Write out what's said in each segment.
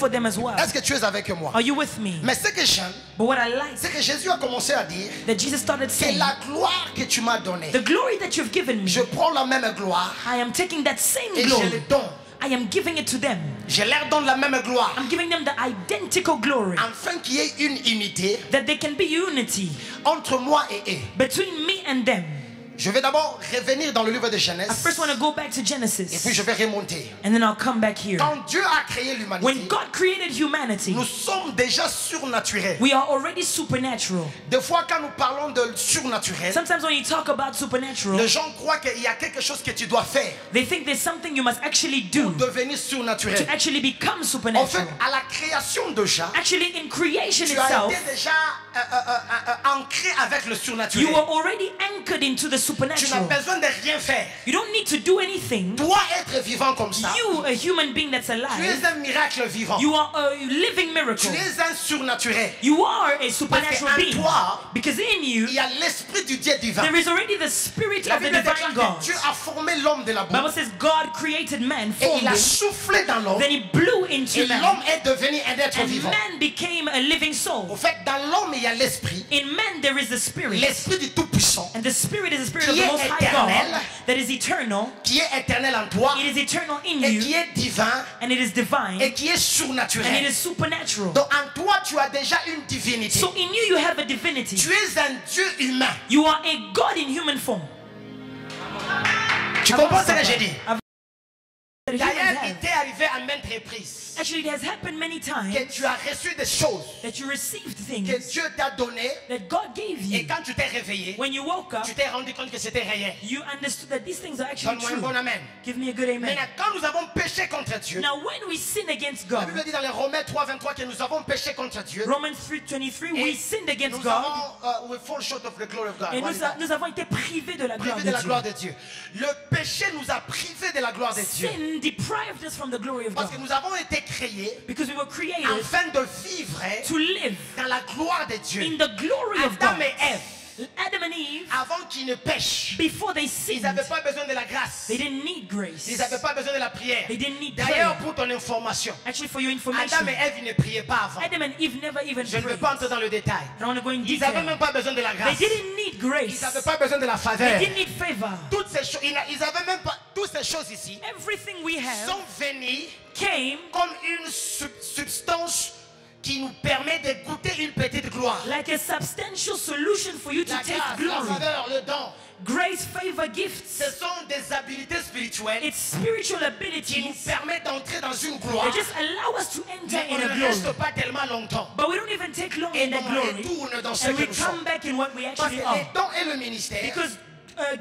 for them as well. Est-ce que tu es avec moi? Are you with me? Mais ce que j'aime, But what I like c'est que Jésus a commencé à dire that Jesus started que saying, la gloire que tu m'as donnée, the glory that you've given me, je prends la même gloire I am taking that same et je glory. le donne. I am giving it to them. Je leur donne la même gloire. I'm giving them the identical glory. Afin qu'il y ait une unité That there can be unity entre moi et eux. between me and them. Je vais d'abord revenir dans le livre de I Genèse first want to go back to et Genesis. puis je vais remonter. And then I'll come back here. Quand Dieu a créé l'humanité, When God created humanity, nous sommes déjà surnaturels. we are already supernatural. Des fois, quand nous parlons de surnaturel, Sometimes when you talk about supernatural, les gens croient qu'il y a quelque chose que tu dois faire they think there's something you must actually pour do devenir surnaturel. to actually become En fait, supernatural. à la création déjà, Actually, in creation tu as itself, été déjà ancré avec le surnaturel. you were already anchored into the Tu n'as supernatural. besoin de rien faire. You don't need to do anything. Toi, être vivant comme ça, You, a human being that's tu es alive, un miracle vivant. you are a living Tu miracle. es un surnaturel. You are a Parce supernatural qu'en being. toi, Because in you, il y a l'esprit du Dieu divin. there is already the spirit La of the Bible divine déclare God. que Dieu a formé l'homme de la boue. Bible says God created man, Et formed il a him, soufflé dans l'homme. then he blew into Et man, l'homme est devenu un être and vivant. man became a living Au soul. fait, dans l'homme, il y a l'esprit. In man there is the spirit, L'esprit du Tout-Puissant. and the spirit is the spirit Qui of the est Most High éternel. God that is eternal. Qui est éternel en toi. It is eternal in Et you, qui est divin. and it is divine, Et qui est and it surnaturel. is supernatural. Donc en toi, tu as déjà une divinité. So in you, you have a divinity. Tu es un Dieu humain. You are a God in human form. Tu comprends ce que j'ai dit? D'ailleurs, D'ailleurs, il t'est arrivé à maintes reprises actually, it has happened many que times tu as reçu des choses that you received que things Dieu t'a données that God gave et you. quand tu t'es réveillé, When you woke up, tu t'es rendu compte que c'était réel. you understood that these things are actually Donne-moi un true. bon amen. Give me a good amen. Maintenant, quand nous avons péché contre Dieu, Now, when we sin against la God, Bible dit dans les Romains 3:23 que nous avons péché contre Dieu. Romans 3:23, we Et sinned against nous God, avons, we fall short of the glory of God. et What is that? nous avons été privés de la gloire Privé de de la gloire Dieu. de Dieu. Le péché nous a privés de la gloire de Dieu. Sin deprived us from the glory of Parce que God nous avons été créés because we were created afin de vivre to live dans la gloire de Dieu. in the glory of Adam God. et Ève, Adam and Eve, avant qu'ils ne pêchent, before they ils sinned, n'avaient pas besoin de la grâce. they didn't need grace. Ils n'avaient pas besoin de la prière. They didn't need D'ailleurs, prayer. pour ton information, Actually, for your information, Adam et Ève, ils ne priaient pas avant. Adam and Eve never even Je ne veux prayed. pas entrer dans le détail. I don't want to go in Ils n'avaient detail. même pas besoin de la They grâce. didn't need Ils grace. n'avaient pas besoin de la They faveur. didn't need favor. Toutes ces choses, ils n'avaient même pas. Toutes ces choses ici Everything we have sont venues came comme une substance qui nous permet de goûter une petite gloire. like a substantial solution for you to La take grâce, la glory. faveur, le don, Grace, favor, gifts. ce sont des habiletés spirituelles It's spiritual qui nous abilities permettent d'entrer dans une gloire. that just allow us to enter Mais on in a ne glory. reste pas tellement longtemps. But we don't even take long Et in that on glory. retourne dans ce And que we nous come sommes. back in what we Parce actually que les are. dons et le ministère, Because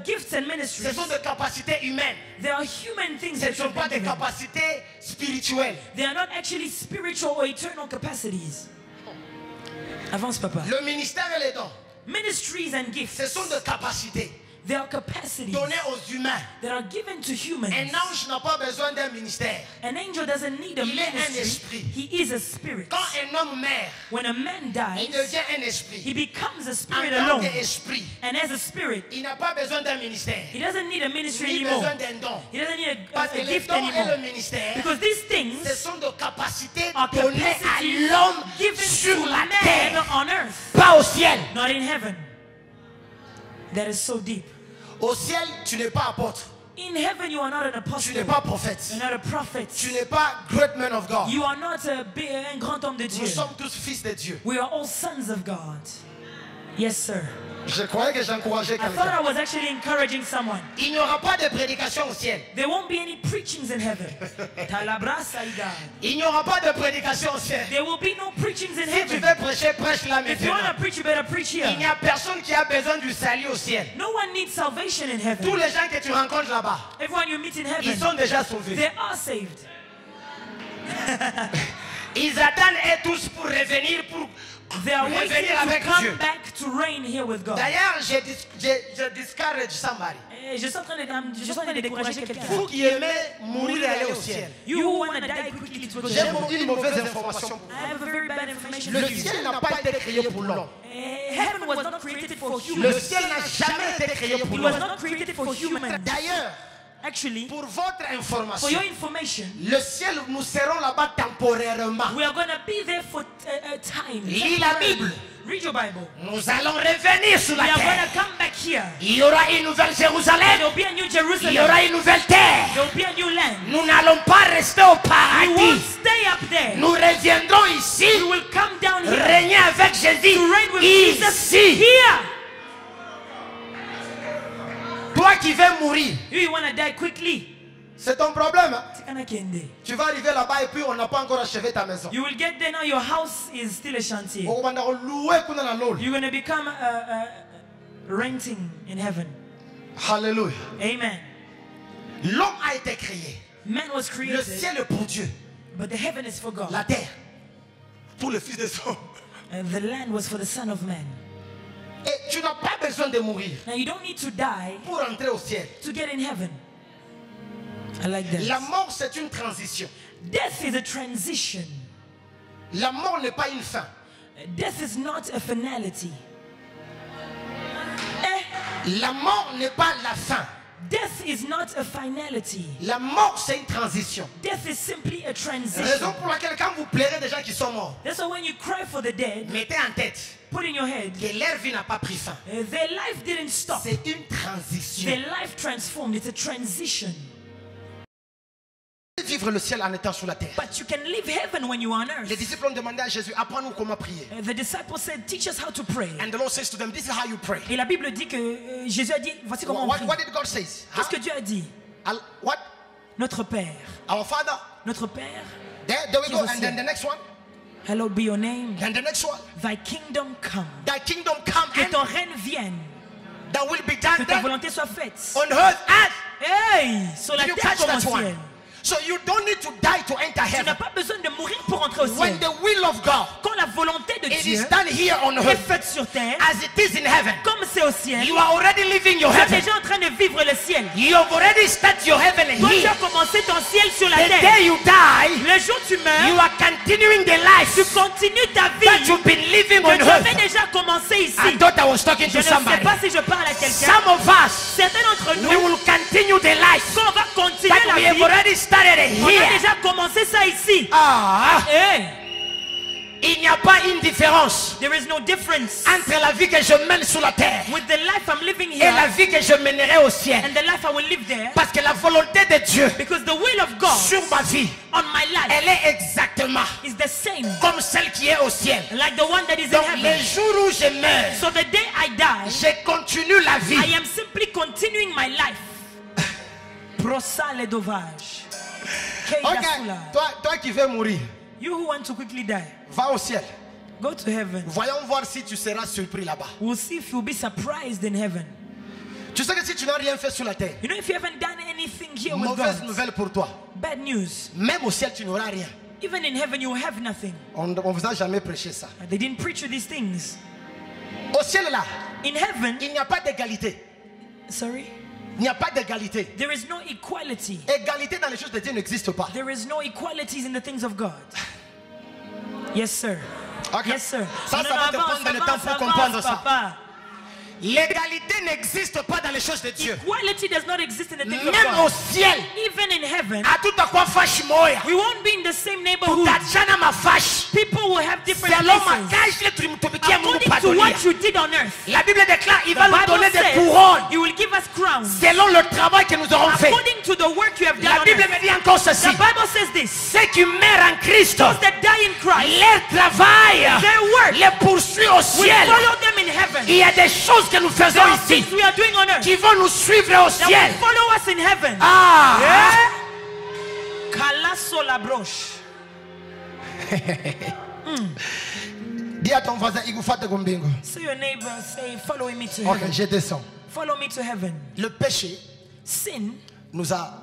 gifts and ce ministries, sont des capacités humaines. they are human things Ce that ne sont you've pas been des given. capacités spirituelles. They are not actually spiritual or eternal capacities. Avance, papa. Le ministère et les dons, Ministries and gifts, ce sont des capacités they are capacities données aux humains. that are given to humans. Un ange n'a pas besoin d'un ministère. An angel doesn't need a Il est un ministry. esprit. He is a spirit. Quand un homme meurt, When a man il dies, devient un esprit. he becomes a En spirit tant alone. qu'esprit, And as a spirit, il n'a pas besoin d'un ministère. he doesn't need a ministry Ni anymore. besoin d'un don. He doesn't need Parce que a les gift dons et anymore. le ministère, Because these things ce sont des capacités are données à capacities l'homme given sur to la man terre, on earth, pas au ciel. not in heaven. That is so deep. Au ciel, tu n'es pas apôtre. In heaven, you are not an Tu apostle. n'es pas prophète. You're not a prophet. Tu n'es pas great man of God. You are not un grand homme de Dieu. Nous sommes tous fils de Dieu. We are all sons of God. Yes, sir. Je croyais que j'encourageais I thought quelqu'un. I was actually encouraging someone. Il n'y aura pas de prédication au ciel. There won't be any preachings in heaven. Talabrasa ida. Il n'y aura pas de prédication au ciel. There will be no preachings in Si tu heaven. veux prêcher, prêche là If you want maintenant. to preach, you better preach Il n'y here. a personne qui a besoin du salut au ciel. No one needs salvation in Tous heaven. les gens que tu rencontres là-bas, Everyone you meet in ils heaven, sont déjà sauvés. they are saved. Ils attendent et tous pour revenir, pour They are revenir waiting to avec come Dieu. back to reign here with God. D'ailleurs, je discourage somebody. Je suis en train de décourager quelqu'un. Vous qui aimez mourir et aller au ciel. You who want to die quickly to go to J'ai heaven. une mauvaise information pour I have a very bad information vous. for Le you. ciel n'a pas été créé pour l'homme. Heaven was not created for Le humans. ciel n'a jamais été créé pour It was l'homme. not created for humans. D'ailleurs, Actually, pour votre for information, your information, le ciel, nous serons là-bas temporairement. we are going to be there for a time. Lis la Bible. Read your Bible. Nous allons revenir sur We la are going terre. to come back here. Il y aura une nouvelle Jérusalem. There will be a new Il y Jerusalem. aura une nouvelle terre. There will be a new land. Nous n'allons pas rester au We won't paradis. stay up there. Nous reviendrons ici, We will come down here régner avec Jésus to reign with Jesus ici. here. Toi qui veux mourir, You want to die quickly. c'est ton problème. Hein? Tikana kende. Tu vas arriver là-bas et puis on n'a pas encore achevé ta maison. You will get there now, your house is still a chantier. Okobanda louer kuna na lolo. You're going to become renting in heaven. Hallelujah. Amen. L'homme a été créé. Man was Le created, ciel est pour Dieu. but the heaven is for God. La terre pour le Fils des hommes. And the land was for the Son of Man. Et tu n'as pas besoin de mourir Now you don't need to die pour entrer au ciel. to get in heaven. I like that. La mort, c'est une transition. Death is a transition. La mort n'est pas une fin. Death is not a finality. La mort n'est pas la fin. Death is not a finality. La mort, c'est une transition. Death is simply a Raison transition. pour laquelle quand vous pleurez des gens qui sont morts, That's why when you cry for the dead, mettez en tête put in your head, que leur vie n'a pas pris fin. their life didn't stop. C'est une transition. Their life transformed. It's a transition. Vivre le ciel en étant sur la terre. But you can live heaven when you are on Les earth. disciples ont demandé à Jésus, apprends-nous comment prier. The disciples said, teach us how to pray. And the Lord says to them, this is how you pray. Et la Bible dit que Jésus a dit, voici comment on prie. What did God say? Qu'est-ce que Dieu a dit? What? Notre Père. Our Father. Notre Père. There we go. And then the next one. Hallowed be your name. And the next one. Thy kingdom come. Thy kingdom come Que and ton règne vienne. that will be done Que ta there volonté soit faite. on earth as. Hey! Sur la Did you terre catch comme au that one? ciel. So you don't need to die to enter Tu n'as heaven. pas besoin de mourir pour entrer au When ciel. the will of God Quand la volonté de it Dieu is done here on est earth faite sur terre, as it is in heaven, comme c'est au ciel, you are already living your tu es heaven. déjà en train de vivre le ciel. You have already started your heaven Toi, tu here. as commencé ton ciel sur la The terre. day you die, Le jour où tu you meurs, are continuing the life tu continues ta that vie you've been living que on tu avais earth. déjà commencé ici. I thought I was talking Je to ne sais somebody. pas si je parle à quelqu'un. Some of us, Certains d'entre we nous, will continue the life quand on va continuer that we la have vie, already started on a here. déjà commencé ça ici. Ah, Hey, il n'y a pas une différence there is no difference entre la vie que je mène sur la terre with the life I'm living et la here vie que je mènerai au ciel. and the life I will live there, Parce que la volonté de Dieu because the will of God sur ma vie, on my life elle est exactement is the same comme celle qui est au ciel. like the one that is in Donc le heaven. jour où je meurs, So the day I die, je continue la vie. I am simply continuing my life. Brosale d'ovage. Ok, toi qui veux mourir, You who want to quickly die, va au ciel. go to heaven. Voyons voir si tu seras surpris là-bas. We'll see if you'll be surprised in heaven. Tu sais que si tu n'as rien fait sur la terre, You know, if you haven't done anything here with mauvaise God, nouvelle pour toi. bad news. Même au ciel, tu n'auras rien. Even in heaven, you will have nothing. On ne vous a jamais prêché ça. They didn't preach you these things. Au ciel là, In heaven, il n'y a pas d'égalité. sorry, Il n'y a pas d'égalité. there is no equality. Égalité dans les choses de Dieu n'existe pas. There is no equalities in the things of God. Yes, sir. Ok. Yes, sir. Ça Non, va non, te avance, prendre le temps avance, pour avance, comprendre ça. papa. L'égalité n'existe pas dans les choses de Dieu. Equality does not exist in the things of Même au God. ciel, Even in heaven, à tout à quoi fâche moya. we won't be in the same neighborhood. Tutachana mafâche. People will have different Selon places. makage le trimtumikia Mungu According to padolia. what you did on earth. La Bible déclare, il The va nous Bible donner des says couronnes He will give us crowns. selon le travail que nous aurons fait. According to the work you have done La on Bible earth. me dit encore ceci. The Bible says this. Ceux qui meurent en Christ, Those that die in Christ leur travail Their work les poursuit au will ciel. follow them in heaven. Il y a des choses que nous There faisons are ici things we are doing on earth qui vont nous suivre au that ciel. will follow us in heaven. Ah, Yeah. Calasso la broche. dis à ton voisin, il vous faut te gombingo. So your neighbor say, follow me to Ok, heaven. je descends. Follow me to heaven. Le péché Sin nous a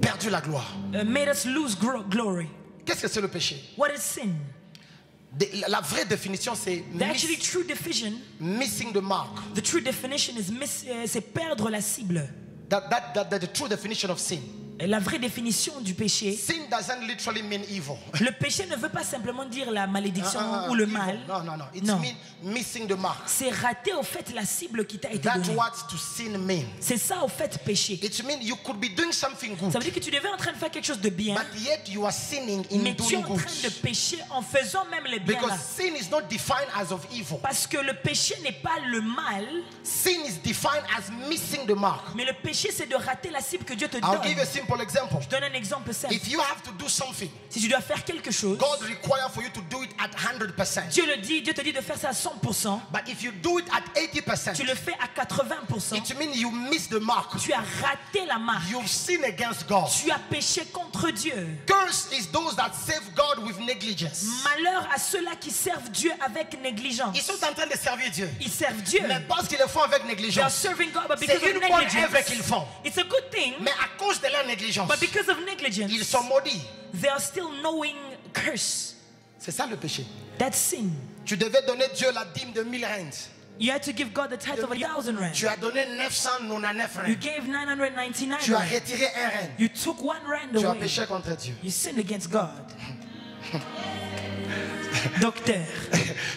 perdu la gloire. made us lose glory. Qu'est-ce que c'est le péché? What is sin? La vraie définition, c'est The actually true definition, missing the mark. the true definition is c'est perdre la cible. The true definition of sin. Et la vraie définition du péché, sin doesn't literally mean evil. le péché ne veut pas simplement dire la malédiction ou le Evil. mal. No. It Non. means missing the mark. C'est rater au fait la cible qui t'a été That's donnée. what to sin means. C'est ça au fait péché. It means you could be doing something Ça good, veut dire que tu devais en train de faire quelque chose de bien, but yet you are sinning in mais tu es doing en good. train de pécher en faisant même les biens là. Because sin is not defined as of evil. Parce que le péché n'est pas le mal, Sin is defined as missing the mark. mais le péché c'est de rater la cible que Dieu te I'll give donne. a simple example. Je donne un exemple simple. If you have to do something, Si tu dois faire quelque chose, God requires for you to do it at 100%. Dieu te dit de faire ça à 100%. But if you do it at 80%, Tu le fais à 80%. it means you miss the mark. Tu as raté la marque. You've sinned against God. Tu as péché contre Dieu. Curse is those that save God with negligence. Malheur à ceux-là qui servent Dieu avec négligence. Ils sont en train de servir Dieu. Ils servent Dieu. Mais parce qu'ils le font avec They are négligence. serving God, but C'est because of une bonne œuvre negligence, qu'ils font. it's a good thing, Mais à cause de leur négligence, but because of ils negligence, sont maudits. they are still knowing curse. C'est ça le péché. That's sin. Tu devais donner Dieu la dîme de 1000 rands. You had to give God the tithe of 1,000 rand. Tu as donné 999 You rands. gave 999 Tu as rand. retiré un rand. You took 1 rand Tu as away. péché contre Dieu. You sinned against God. Docteur,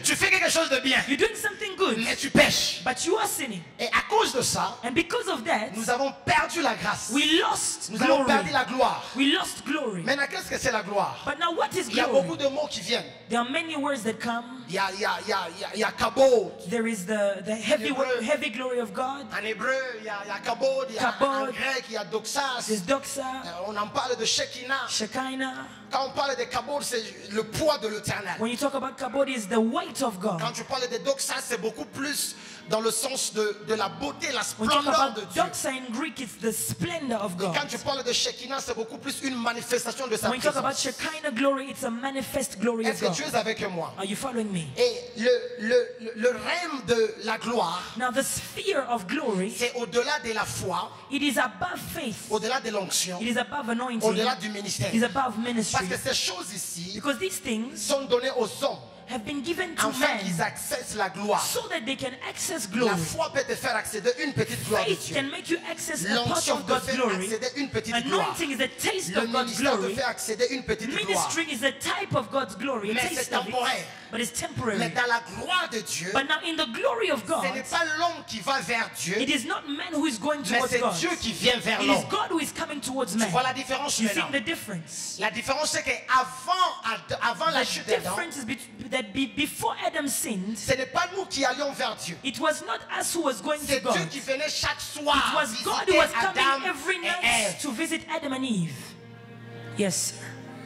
Tu fais quelque chose de bien, you're doing something good, mais tu pêches. but you are sinning. Et à cause de ça, And because of that, nous avons perdu la grâce. we lost Nous avons glory. perdu la gloire. We lost glory. Maintenant, qu'est-ce que c'est la gloire? But now what is Il y a beaucoup glory? de mots qui viennent. There are many words that come. Il y a kabod. There is the heavy Hébreu. heavy glory of God. En hébreu, il y a kabod. Il y a Kabod. en grec, il y a doxas. There's doxa, On en parle de Shekinah. shekinah. Quand on parle de kabod, c'est le poids de l'éternel. When you talk about kabod, it's the weight of God. Quand tu parles de doxas, c'est beaucoup plus dans le sens de la beauté, la When you talk splendeur de about Dieu. doxa in Greek, it's the splendor of God. Quand tu parles de Shekinah, c'est beaucoup plus une manifestation de sa When you talk about présence. Shekinah glory, it's a manifest glory of Est-ce que God. tu es avec moi? Are you following me? Et le règne de la gloire, Now, the sphere of glory, c'est au-delà de la foi, it is above faith. au-delà de l'onction, It is above anointing. au-delà du ministère. It is above Parce ministry. que ces choses ici Because these things sont données aux hommes have been given to afin qu'ils men accessent la gloire. so that they can access La glory. foi peut te faire accéder une petite gloire de Faith Dieu. can make you access a part L'onction of te God's fait glory. accéder une petite gloire. Anointing is a taste Le of God's ministère te glory. fait accéder une petite gloire. Ministry is a type of God's glory. A Mais taste c'est of it, temporaire. but it's temporary. Mais dans la gloire de Dieu, But now in the glory of ce God, n'est pas l'homme qui va vers Dieu, it is not man who is going mais towards c'est God. Dieu qui vient vers It l'homme. is God who is coming towards Tu man. vois la différence You see maintenant? the difference? La différence, c'est qu'avant la The chute d'Adam, difference is before Adam sinned, ce n'est pas nous qui allions vers Dieu. it was not us who was going to C'est God. Dieu It qui venait chaque soir was God who visiter was coming Adam every et night Ève. to visit Adam and Eve. Yes, sir.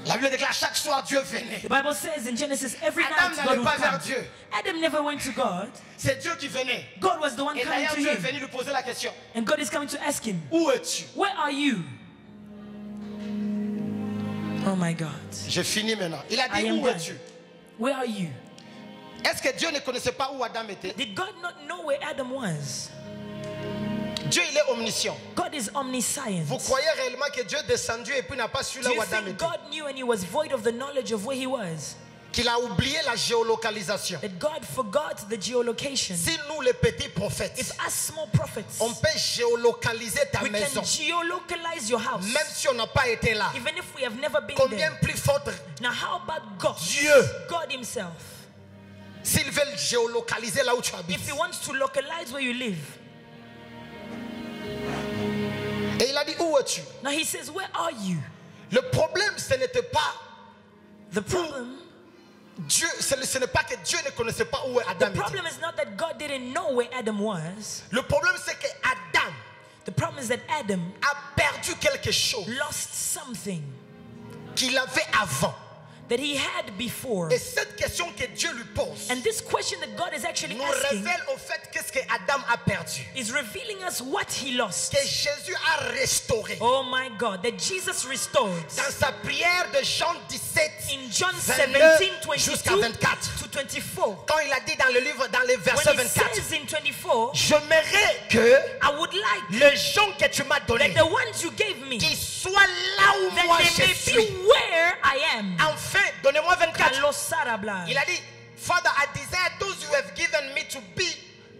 La Bible déclare chaque soir Dieu venait. The Bible says in Genesis, every Adam night God n'allait would pas vers come. Dieu. Adam never went to God. C'est Dieu qui venait. God was the one Et coming d'ailleurs, to Dieu est him. venu lui poser la question. And God is coming to ask him, Où es-tu? where are you? Oh my God. J'ai fini maintenant. Il a I dit am où done. es-tu? Where are you? Est-ce que Dieu ne connaissait pas où Adam était? Did God not know where Adam was? Dieu, il est omniscient. God is omniscient. Vous croyez réellement que Dieu est descendu et puis n'a pas su là Do où you Adam think était? God knew and he was void of the knowledge of where he was? Qu'il a oublié la géolocalisation. That God forgot the geolocation. Si nous, les petits prophètes, If us small prophets, on peut géolocaliser ta we maison, can geolocalize your house, même si on n'a pas été là, even if we have never been combien there. plus forte Now how about God? Dieu, God himself. s'il veut géolocaliser là où tu habites? If he wants to localize where you live. Et il a dit où es-tu? Now he says, where are you? Le problème, ce n'était pas The problem, Dieu, ce n'est pas que Dieu ne connaissait pas où Adam the était. problem is not that God didn't know where Adam was. Le problème, c'est que Adam The problem is that Adam a perdu quelque chose lost something qu'il avait avant. that he had before. Et cette question que Dieu lui pose And this question that God is actually nous asking révèle au fait qu'est-ce que Adam a perdu. is revealing us what he lost. Que Jésus a restauré. Oh my God, that Jesus restored. Dans sa prière de Jean 17, In John 22 17, jusqu'à 22 24. to 24. Quand il a dit dans le livre, dans les versets When he 24, says in 24, j'aimerais que I would like les gens que tu m'as donnés, that the ones you gave me, qu'ils soient là où that moi they je may suis. be where I am. Enfin, donnez-moi 24. Kalosarabla. Il a dit, Father, I desire those you have given me to be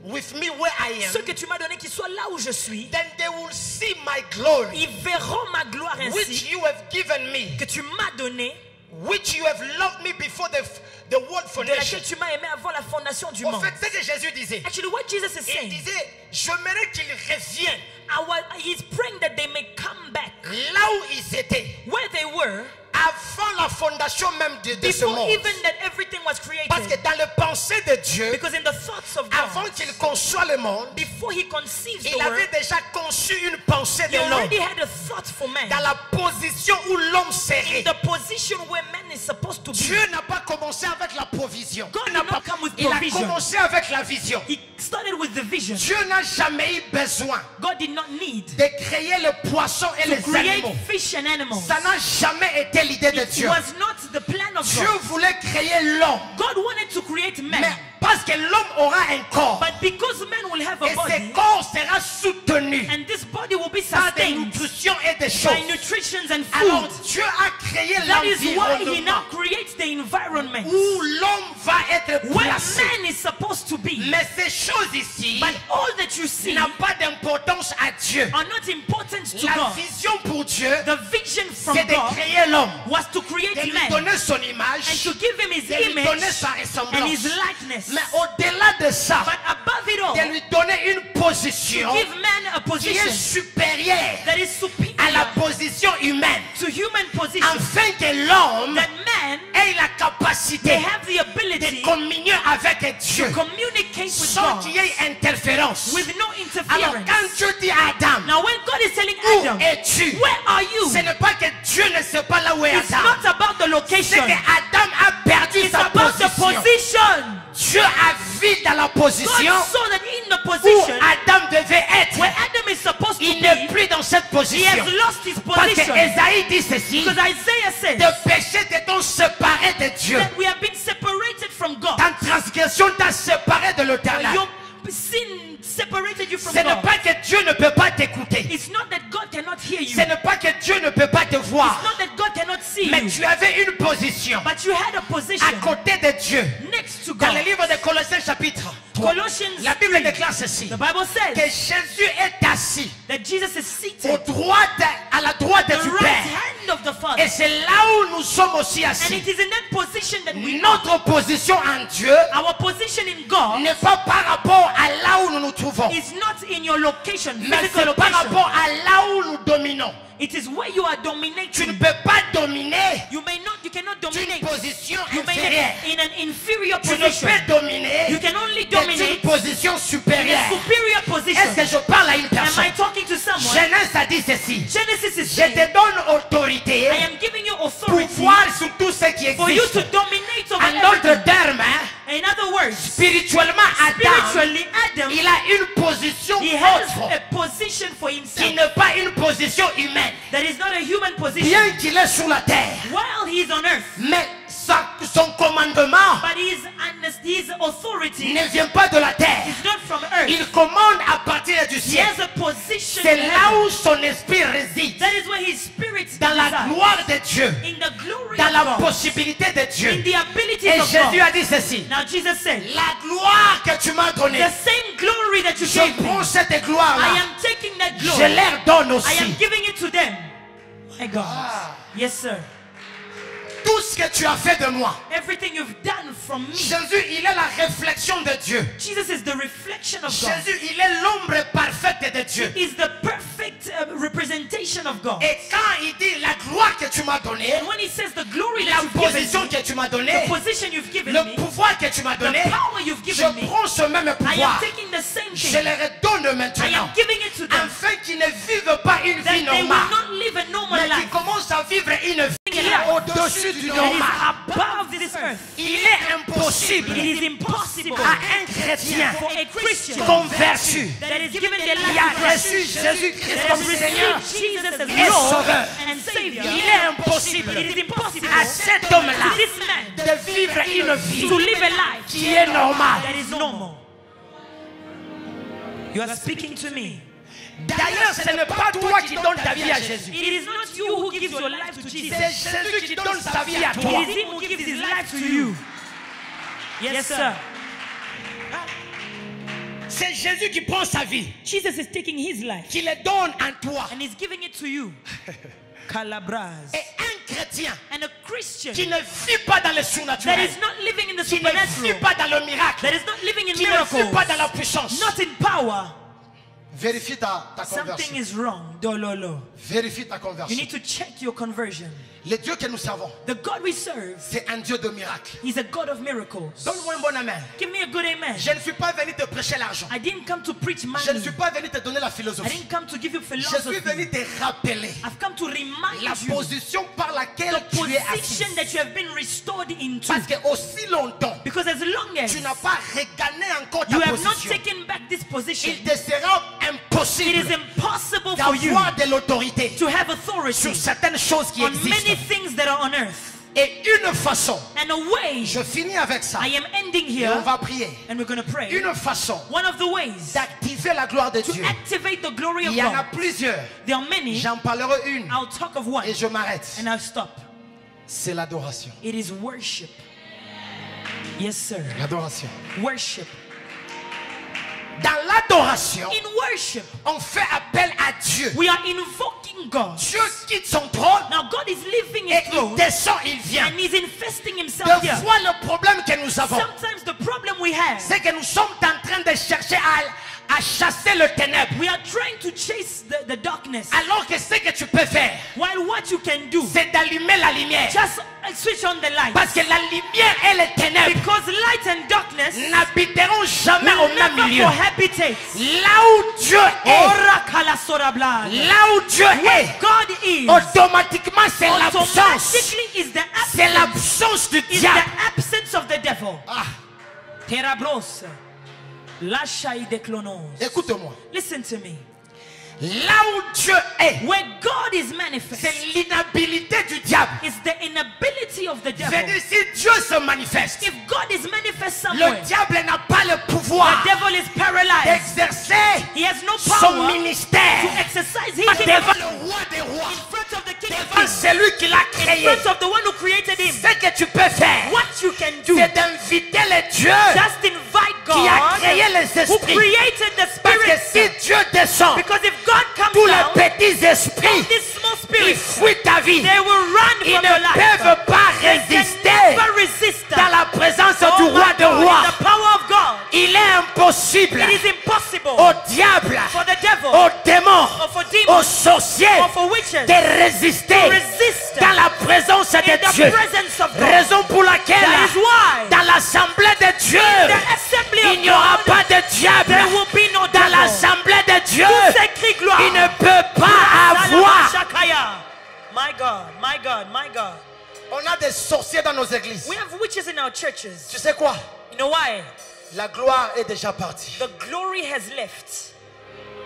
with me where I ceux am, que tu m'as donné qui soient là où je suis, then they will see my glory, ils verront ma gloire which ainsi you have given me, que tu m'as donné, which you have loved me before the world de foundation. laquelle tu m'as aimé avant la fondation du En monde. fait, c'est ce que Jésus disait. Actually, what Jesus is Il saying, disait, j'aimerais qu'ils reviennent he's praying that they may come back là où ils étaient, where they were avant la fondation même de ce before monde. even that everything was Parce que created. dans le pensée de Dieu, Because in the thoughts of avant God, qu'il conçoive le monde, before he conceives the il avait world, déjà conçu une pensée he de l'homme already had a thought for man. dans la position où l'homme serait. The position where man is supposed to be. Dieu n'a pas commencé avec la provision. God did not come with Il a provision. commencé avec la vision. He started with the vision. Dieu n'a jamais eu besoin God did not need de créer le poisson et to les create animaux. fish and animals. Ça n'a jamais été l'idée de It Dieu. was not the plan of Dieu God. voulait créer l'homme. God wanted to create man. Mais parce que l'homme aura un corps, But because man will have a et ce body, corps sera soutenu and this body will be par des sustained nutritions et des by choses. nutrition and Alors food, Dieu a créé that is why he l'environnement now creates the environment où l'homme va être where placé. man is supposed to be. Mais ces choses ici But all that you see n'ont pas d'importance à Dieu. are not important to La God. vision pour Dieu, The vision from c'est de God créer l'homme, was to de create lui man donner son and image, to give him his de lui donner image sa and ressemblance. his likeness. Mais au-delà de ça, But above it all, de lui donner une position give man a qui est position supérieure that is superior à la position humaine, to human position, afin que l'homme that man ait la they capacité have the de ability communier avec Dieu to communicate with sans God qu'il y ait interférence. with no Alors interference. quand Dieu dit à Adam, Now when God is telling où Adam, es-tu? where are you? Ce n'est pas que Dieu ne sait pas là où est It's Adam. not about the C'est location. que Adam a perdu It's sa about the position. position. Dieu a vu dans la God position saw that in the où position Adam devait être. where Adam is supposed to Il n'est be, plus dans cette he position. has lost his Parce que position. Ésaïe dit ceci, Because Isaiah says de péché t'es-on séparé de Dieu. that we have been separated from God. Ta transgression t'a séparé de l'Éternel. Your sin separated you from Ce n'est God. pas que Dieu ne peut pas t'écouter. It's not that God cannot hear you. Ce n'est pas que Dieu ne peut pas te It's voir. not that God cannot see Mais you. tu avais une position But you had a à position côté de Dieu. next to Dans God. le livre de Colossiens chapitre 3, Colossians la Bible 3, déclare ceci, the Bible que says Jésus est assis that Jesus is seated à la droite at the du right Père. hand of the Father. Et c'est là où nous sommes aussi And assis. it is in that position that we are. Notre position en Dieu Our position in God n'est pas par rapport à là où nous nous trouvons, is not in your location, mais physical c'est par location. rapport à là où nous dominons. It is where you are Tu ne dominating. peux pas dominer You cannot d'une dominate. position You may inférieure. in an inferior Tu ne position. peux dominer You can only d'une dominate position in a supérieure. superior position. Est-ce que je parle à une Am personne? I talking to someone? Genèse a dit ceci. Genesis is Je saying, te donne autorité, I am giving you authority pouvoir sur tout ce qui for you to existe. dominate over En d'autres everything. termes, In other words, spirituellement, Adam, spiritually, Adam, il a une position he has autre a position for qui himself n'est pas une position humaine. that is not a human position. Bien qu'il est sur la terre, While he is on earth, mais son commandement but his authority ne vient pas de la terre. is not from earth. Il commande à partir du He ciel. has a position C'est in là heaven. où son esprit réside. That is where his spirit Dans la resides. gloire de Dieu. In the glory Dans of la God. possibilité de In Dieu. the abilities Et of Jésus God. a dit ceci. Now Jesus said, La gloire que tu m'as donnée, the same glory that you je gave me, prends cette I gloire-là. am taking that Je glory. leur donne I am aussi. giving it to them. My God. Yes, sir. Tout ce que tu as fait de moi. Everything you've done from me. Jésus, il est la réflexion de Dieu. Jesus is the reflection of God. Jésus, il est l'ombre parfaite de Dieu. He is the perfect representation of God. Et quand il dit la gloire que tu m'as donnée, And when he says the glory la that you've given position me, que tu m'as the donnée, position you've given le me, pouvoir que tu m'as the donné, power you've je given me, prends ce même I am pouvoir. taking the same Je thing. leur donne I maintenant. am giving it to them. Afin qu'ils ne vivent pas une That vie they will normale, not live a normal mais qu'ils life. commencent à vivre une vie qui Life est au-dessus du That normal. is above this earth. Il est impossible It is impossible à un chrétien for a Christian converti that is given their qui life a to Christ, reçu Jésus-Christ that comme has Seigneur received Jesus as et Lord Sauveur. and Savior. Il est impossible It is impossible à cet homme-là to this man de vivre une vie to live a life qui est normale. that is normal. You are speaking to me. D'ailleurs, ce n'est pas toi qui donnes ta vie à Jésus. It is not you who gives your life to Jesus. C'est Jésus qui donne sa vie à toi. It is him who gives his life to you. Yes, sir. C'est Jésus qui prend sa vie, Jesus is taking his life qui le donne en toi. and he's giving it to you. Calabras. Et un chrétien And a Christian qui ne vit pas dans le that surnaturel, is not living in the qui ne vit supernatural, pas dans le miracle, that is not living in qui ne vit miracles, pas dans la puissance, not in power, vérifie ta something conversion. is wrong. Dololo. Vérifie ta You conversion. need to check your conversion. Le Dieu que nous servons, The God we serve, c'est un Dieu de miracles. he's a God of miracles. Donne-moi un bon amen. Give me a good amen. Je ne suis pas venu te prêcher l'argent. I didn't come to preach Je ne money. suis pas venu te donner la I philosophie. didn't come to give you Je suis philosophy. venu te rappeler I've come to remind la you position par laquelle the tu es assis. position that you have been restored into. Parce que aussi longtemps, Because as long as tu n'as pas regagné encore ta you have not position, taken back this position, il te sera it impossible is impossible for you d'avoir de l'autorité to have authority sur certaines choses qui on many existent. things that are on earth. Et une façon, And a way, je finis avec ça, I am ending et on here, va prier. and we're going to pray. Une façon One of the ways d'activer la gloire de to Dieu. activate the glory of Il y en a God, plusieurs. there are many. J'en parlerai une I'll talk of one et je m'arrête. and I'll stop. C'est l'adoration. It is worship. Yes, sir. L'adoration. Worship. Dans l'adoration, In worship, on fait appel à Dieu. we are invoking God. Dieu quitte son trône Now God is leaving et his il throne descend, il vient. and he's infesting himself Deux here. fois le problème que nous avons, Sometimes the problem we have, c'est que nous sommes en train de chercher à chasser le ténèbre. we are trying to chase the darkness, Alors que ce que tu peux faire, while what you can do, c'est d'allumer la lumière. just switch on the light. Parce que la lumière et les ténèbres Because light and darkness n'habiteront jamais au will même never milieu. cohabitate. Là où Dieu est, Ora kalasorabla. là où Dieu est, God is automatiquement c'est l'absence. automatically is the C'est absence, l'absence du is diable. the absence of the devil. Ah, Terabros. Lashai de clonos. écoute-moi. Listen to me. Là où Dieu est, Where God is manifest c'est l'inhabilité du diable. is the inability of the devil. C'est-à-dire, si Dieu se manifeste, If God is manifest le somewhere, diable n'a pas le pouvoir the devil is paralyzed. d'exercer He has no son power to ministère exercise his devant kingdom le roi des rois, in front of the king of devant kings, celui qui l'a in créé. front of the one who created him. Ce que tu peux faire, What you can do, c'est d'inviter le Dieu just invite qui a God créé les who esprits. created the Parce que spirits. si Dieu descend, Because if God comes tous les down, petits esprits, these small ils spirits, fuient ta vie. they will run Ils from ne your life. peuvent pas They résister can never resist dans la présence du Oh roi my des God, rois. in the power of God. Il est impossible It is impossible au diable, for the devil aux démons, or for aux demons sorciers or for witches de résister to resist dans la présence in de the Dieu. presence of God. Raison pour laquelle That is why dans l'assemblée de Dieu, the assembly il of n'y aura God, pas de diable. there will be no Dans devil. l'assemblée de Dieu, Tout s'écrit gloire. il ne peut pas avoir. Shakaya. My God, my God, my God. On a des sorciers dans nos églises. We have witches in our churches. Tu sais quoi? You know why? La gloire est déjà partie. The glory has left.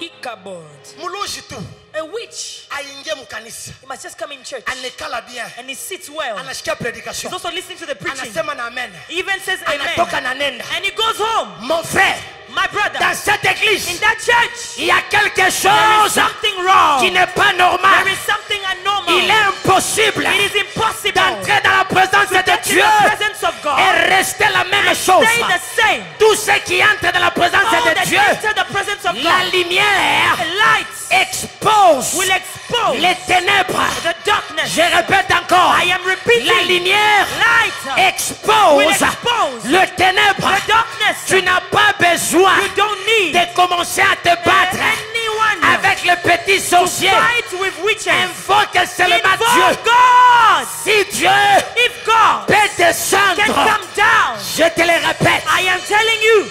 Ichabod. Muluji tu A witch. aingie mukanisa. He must just come in church Anekala bien. and he sits well. Anasikia predication. He's also listening to the preaching. Anasema na amen. He even says amen. Anatoka na nenda. And he goes home. Mon frère, My brother, dans cette in église, that church, il y a quelque there is chose something wrong. qui n'est pas normal. There is something abnormal. Il est impossible It is impossible d'entrer dans la présence to get de in Dieu the presence of God et rester la même and chose. stay the same. Tous ceux qui entrent dans la présence All de that Dieu, enter the presence of la God, lumière lights expose will expose les ténèbres. the darkness. Je répète encore, I am repeating. la lumière Light will expose expose le ténèbre. the darkness. Tu n'as pas besoin You don't need de commencer à te battre anyone avec les petits to sorciers. fight with witches. Invoque seulement Dieu. Invoke God. Si Dieu If God peut can descendre, come down, je te le répète, I am telling you.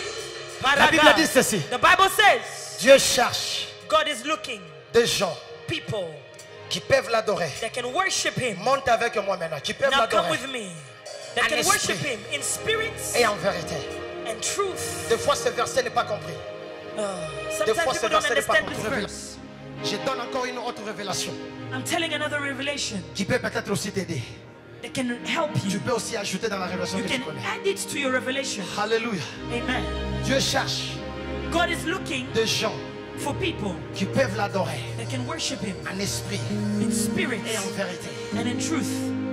la Bible dit ceci. The Bible says Dieu cherche God is looking des gens people qui peuvent l'adorer. that can worship Him. Monte avec moi maintenant, qui peuvent Now come l'adorer with me. That En can esprit. worship Him in spirit et en vérité. and truth. Des fois, ce verset n'est pas compris. Des Sometimes fois, ce people don't verset n'est pas understand this compris. verse. Je donne encore une autre révélation I'm telling another revelation qui peut peut-être aussi t'aider. that can help Tu you. peux aussi ajouter dans la révélation You que tu can connais. add it to your revelation. Alléluia. Amen. Dieu cherche God is looking des gens for people qui peuvent l'adorer that can worship Him en esprit in spirit et en vérité. and in truth.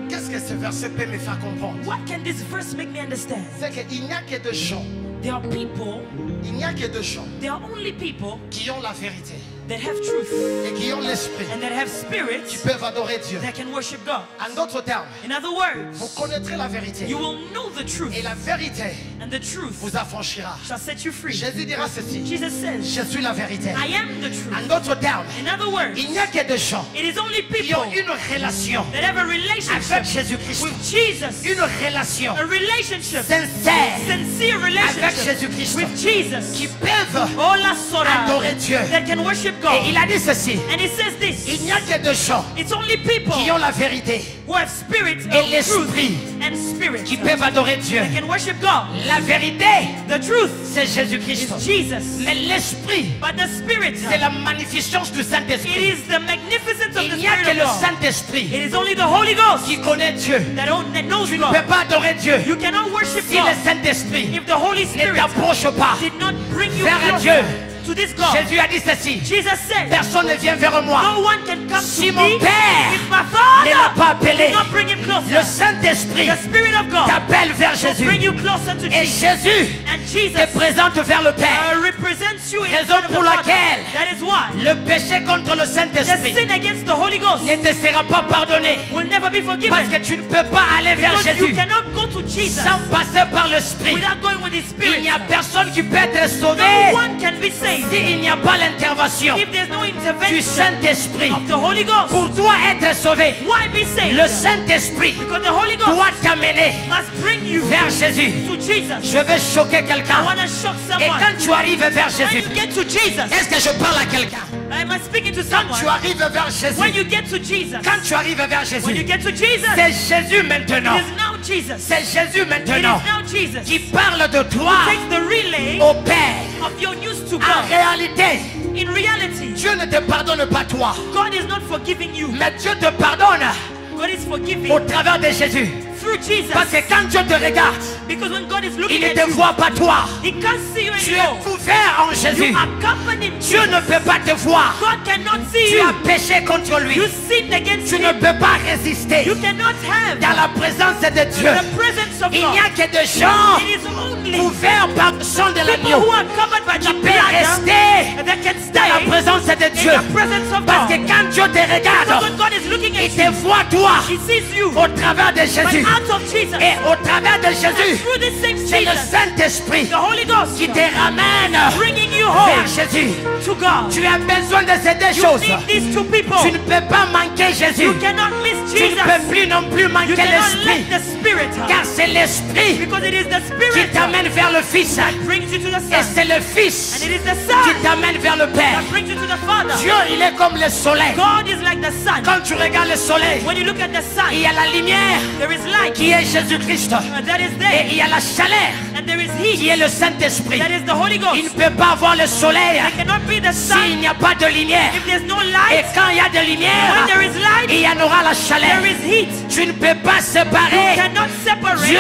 Qu'est-ce que ce verset peut me faire comprendre? What can this verse make me understand? C'est qu'il n'y a que des gens There are people, Il n'y a que deux gens there are only people qui ont la vérité that have truth et qui ont l'esprit, and that have qui spirits peuvent adorer Dieu. that can worship God. En d'autres termes, In other words, vous connaîtrez la vérité you will know the truth, et la vérité and the truth vous affranchira. shall set you free. Jésus dira ceci: Jesus says, je suis la vérité. I am the En truth. d'autres termes, In other words, il n'y a que des gens it is only qui ont people une relation that have a avec relationship Jésus-Christ, with Jesus, une relation a relationship, sincère sincere avec relationship Jésus-Christ, with Jesus. qui peuvent Oh la sora, adorer Dieu. that can worship Et God. il a dit ceci: And he says this, il n'y a que deux gens it's only people qui ont la vérité who have spirit et of truth l'esprit and spirit qui peuvent adorer Dieu. that can worship God. La vérité, The truth c'est Jésus-Christ. is Jesus, Mais l'esprit, but the spirit, c'est la magnificence du it Saint-Esprit. is the magnificence of Il the n'y a que Spirit le of God. Saint-Esprit It is only the Holy Ghost qui connaît Dieu. that knows Tu ne peux God. pas adorer Dieu You cannot worship si le God Saint-Esprit if the Holy ne Spirit t'approche pas. did not bring you vers closer Dieu. to this God. Jésus a dit ceci: Jesus said, personne ne vient vers moi no one can come si to mon me Père if my ne l'a Father pas appelé. did not bring him Le closer. Saint-Esprit The Spirit of God t'appelle vers will bring Jésus. you closer to Et Jesus. Jésus And te Jesus présente vers le Père. represents you in Raison front of the pour Father. laquelle That is why le péché contre le the Saint-Esprit sin against the Holy Ghost ne te sera pas pardonné. will never be Parce forgiven. que tu ne peux pas aller vers Because you Jésus cannot go to Jesus sans passer par l'Esprit. without going with His Il Spirit. n'y a personne qui peut être sauvé No one can be saved s'il n'y a pas l'intervention if there's no du intervention Saint-Esprit. of the Holy Ghost. Pour toi être sauvé, Why be saved? le Saint-Esprit Because the Holy Ghost doit t'amener must bring you vers Jésus. to Jesus. Je vais choquer I quelqu'un. want to shock Et someone. quand tu arrives vers When Jésus, you get to Jesus, est-ce que je parle à quelqu'un? am I speaking to Quand tu someone? arrives vers When Jésus, you get to Jesus, quand tu arrives vers when you Jésus, get to Jesus, c'est Jésus maintenant. it is now Jesus. C'est Jésus It is maintenant now Jesus. qui parle de toi Take the relay au Père. of your news to En God. réalité, In reality, Dieu ne te pardonne pas toi, God is not forgiving you. mais Dieu te pardonne God is forgiving au travers de Jésus. through Jesus. Parce que quand Dieu te regarde, Because when God is il looking ne at te you, voit pas toi. He can't see you Tu es anymore. couvert en You Jésus. are covered in Dieu Jesus. ne peut pas te voir. God cannot see Tu you. as péché contre lui. You sinned against Tu ne Him. peux pas résister You cannot have dans la présence de Dieu. the presence of Il n'y a God. que des gens It is only couverts par le sang de people l'agneau who are covered by the qui peuvent blood rester that can dans la stay présence de in Dieu. the presence of Parce que God. quand Dieu te Because regarde, when God is looking il at te you, voit toi He sees you. au travers de But Jésus. out of Jesus, Et au travers de and Jésus, through the same c'est le Jesus, Saint-Esprit the Holy Ghost qui te ramène bringing you vers home Jésus. to God. Tu as besoin de ces deux You choses. need these two people. Tu ne peux pas manquer Jésus. You cannot miss Tu ne Jesus. peux plus non plus You manquer cannot l'Esprit. let the Spirit, Car c'est l'Esprit because it is the qui Spirit t'amène vers le Fils. brings you to the Et Son, c'est le Fils and it is the qui Son t'amène vers le Père. that brings you to the Father. Dieu, il est comme le soleil. God is like the sun. Quand tu regardes le soleil, When you look at the sun, il y a la lumière there is light qui est Jésus-Christ. that is Et there, il y a la chaleur and there is qui heat est le Saint-Esprit. that is the Holy Il ne Ghost. peut pas avoir le soleil There cannot be the s'il sun n'y a pas de lumière. if there's no Et light. quand il y a de When lumière, there is light, il y en aura la chaleur. there is heat. Tu ne peux pas You séparer cannot separate Dieu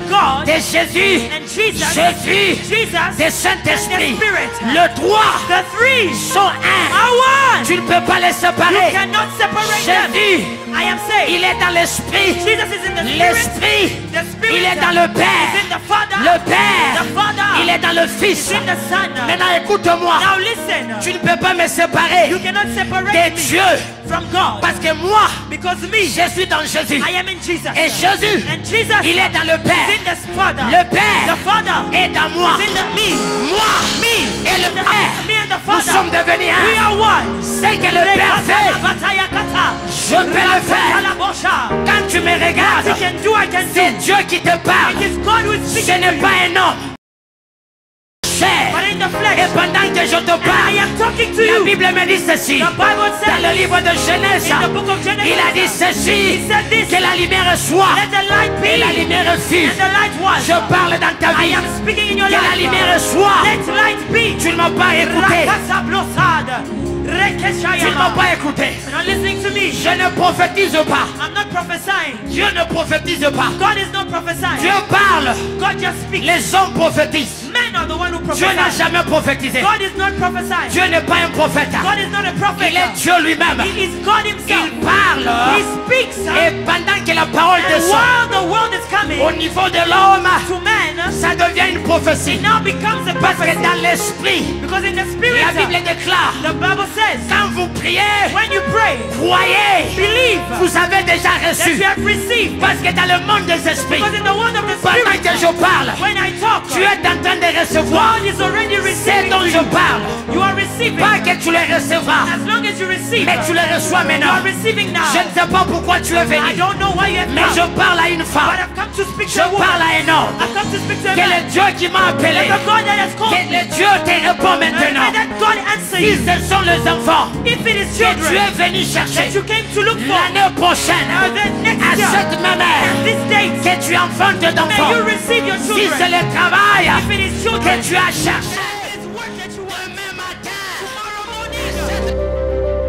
God de Jésus, and Jesus, Jésus Jesus, de Saint-Esprit. and the Spirit. Le trois The three sont un. are one. Tu ne peux pas les You séparer. cannot separate them. Jésus, I am saying, il est dans l'Esprit. Jesus is in the Spirit. L'Esprit, The Spirit il est dans le is Père. in the Father. Le Père, The Father il est dans le is Fils. in the Son. Maintenant, écoute-moi. Now listen. Tu ne peux pas me séparer You cannot separate de me Dieu. from God. Parce que moi, Because me, je suis dans Jésus. I am in Jesus. Et Jésus, And Jesus il est dans le is Père. in the Father. Le Père The Father est dans moi. is in the me. Moi Me. et le Me Père, and the nous Father. sommes devenus We un. are one. C'est que le Père fait, je peux le faire. Quand tu me I regardes, can do, I can c'est do. Dieu qui te parle. It is God who is Ce speaking to n'est you. pas un homme. Chair. But in the Et flesh, pendant que je te I parle, am talking to la you. Bible me dit ceci. The Bible Dans says le livre de Genèse, in the book of Genesis, il a dit ceci, he said this, que la lumière soit. let the light be, Et la lumière fut. and the light was. Je parle dans ta I vie. am speaking in your Que la life. lumière soit. Let light be. Tu ne m'as pas écouté. Rakasablosad. Tu ne m'as Rekeshayama. pas écouté. You're not listening to me. Je ne prophétise pas. I'm not prophesying. Dieu ne prophétise pas. God is not prophesying. Dieu parle. God just speaks. Les hommes prophétisent. Men are the one who Dieu n'a prophesy. jamais prophétisé. God is not prophesying. Dieu n'est pas un prophète. God is not a prophet. Il est Dieu lui-même. He is God himself. Il parle. He speaks. Et pendant que la parole And descend while the world is coming au niveau de l'homme, to man, ça devient une prophétie. it now becomes a Parce que prophecy. dans l'esprit, Because in the spirit, la Bible déclare, the Bible says, quand vous priez, when you pray, croyez, believe vous avez déjà that reçu. you have received. Parce que dans le monde des esprits, Because in the world of the pendant spirit, que je parle, when I talk, tu es en train de recevoir God is already ce receiving. dont je parle. You are receiving. Pas que tu les recevras, As long as you receive, mais tu les reçois you maintenant. are receiving now. Je ne sais pas pourquoi tu es I venu, don't know why you have mais je come, parle à une but femme. I've come to speak Je to a woman. parle à un homme. I've come to speak to a Que man. le Dieu qui m'a appelé, That the God that has called que me, le Dieu te répond and maintenant. that God answer Si you. ce sont les enfants If it is que tu es children venu that chercher you came to look for, l'année prochaine, now then next à year, cette même heure, this date, que tu enfantes may d'enfants. you receive your Si c'est children. le travail If it is que children, tu as cherché, it's work that you want. demain matin, Tomorrow morning,